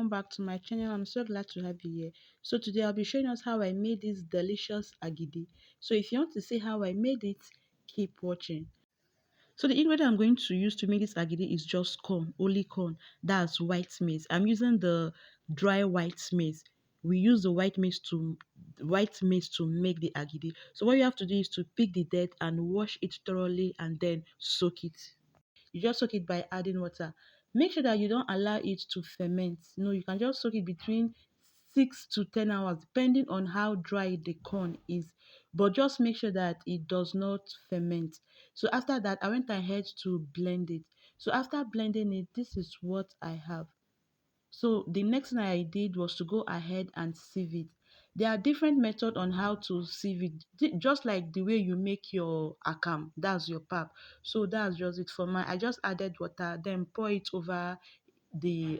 welcome back to my channel. I'm so glad to have you here. So today I'll be showing us how I made this delicious agidi. So if you want to see how I made it, keep watching. So the ingredient I'm going to use to make this agidi is just corn, only corn. That's white maize. I'm using the dry white maize. We use the white maize to make the agidi. So what you have to do is to pick the dirt and wash it thoroughly and then soak it. You just soak it by adding water. Make sure that you don't allow it to ferment. No, you can just soak it between 6 to 10 hours depending on how dry the corn is, but just make sure that it does not ferment. So after that, I went ahead to blend it. So after blending it, this is what I have. So the next thing I did was to go ahead and sieve it. There are different methods on how to sieve it, just like the way you make your akam, that's your pap. So that's just it for my. I just added water, then pour it over the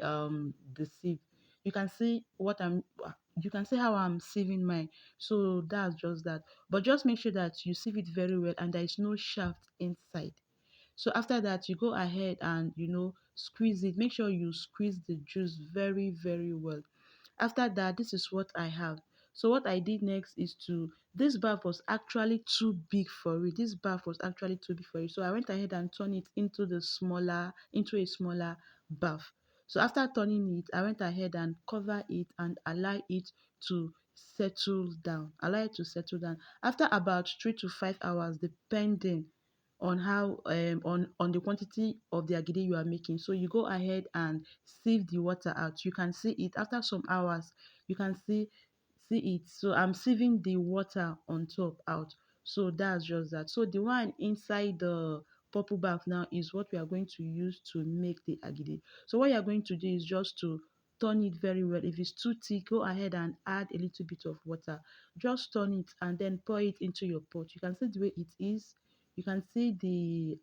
sieve. You can see what I'm. You can see how I'm sieving mine. So that's just that. But just make sure that you sieve it very well and there is no shaft inside. So after that, you go ahead and squeeze it. Make sure you squeeze the juice very, very well. After that, this is what I have. So what I did next is this bath was actually too big for it. This bath was actually too big for it. So I went ahead and turned it into a smaller bath. So after turning it, I went ahead and cover it and allow it to settle down. Allow it to settle down. After about 3 to 5 hours, depending on how on the quantity of the agidi you are making, so you go ahead and sieve the water out. You can see it after some hours. You can see it. So I'm sieving the water on top out. So that's just that. So the one inside the purple bath now is what we are going to use to make the agidi. So what you are going to do is just to turn it very well. If it's too thick, go ahead and add a little bit of water. Just turn it and then pour it into your pot. You can see the way it is. You can see the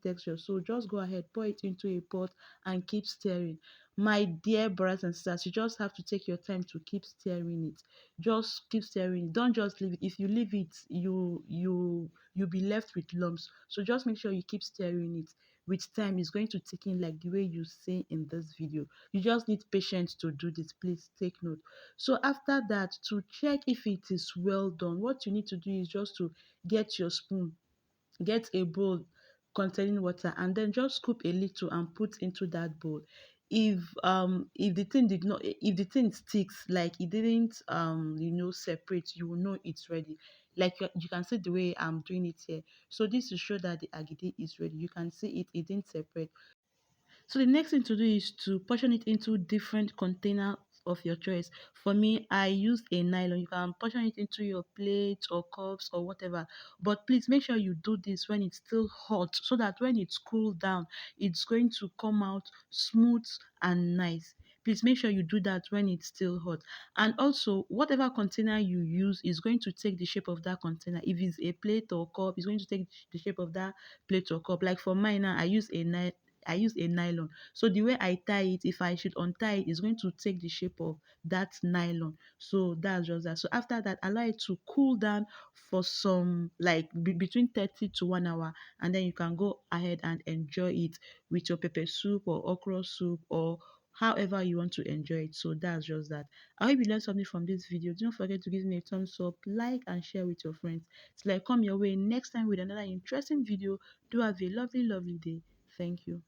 texture. So just go ahead, pour it into a pot and keep stirring. My dear brothers and sisters, you just have to take your time to keep stirring it. Just keep stirring it. Don't just leave it. If you leave it, you'll be left with lumps. So just make sure you keep stirring it. With time, it's going to thicken like the way you see in this video. You just need patience to do this. Please take note. So after that, to check if it is well done, what you need to do is just to get your spoon, get a bowl containing water, and then just scoop a little and put into that bowl. If the thing did not if the thing sticks, like it didn't separate, you will know it's ready. Like you can see the way I'm doing it here. So this will show that the agidi is ready. You can see it didn't separate. So the next thing to do is to portion it into different container of your choice. For me, I use a nylon. You can portion it into your plate or cups or whatever. But please make sure you do this when it's still hot, so that when it's cooled down, it's going to come out smooth and nice. Please make sure you do that when it's still hot. And also, whatever container you use is going to take the shape of that container. If it's a plate or cup, it's going to take the shape of that plate or cup. Like for mine now, I use a nylon. So the way I tie it, if I should untie it, it's going to take the shape of that nylon. So that's just that. So after that, allow it to cool down for some like between 30 to 1 hour, and then you can go ahead and enjoy it with your pepper soup or okra soup or however you want to enjoy it. So that's just that. I hope you learned something from this video. Do not forget to give me a thumbs up, like and share with your friends. Till I come your way next time with another interesting video. Do have a lovely day. Thank you.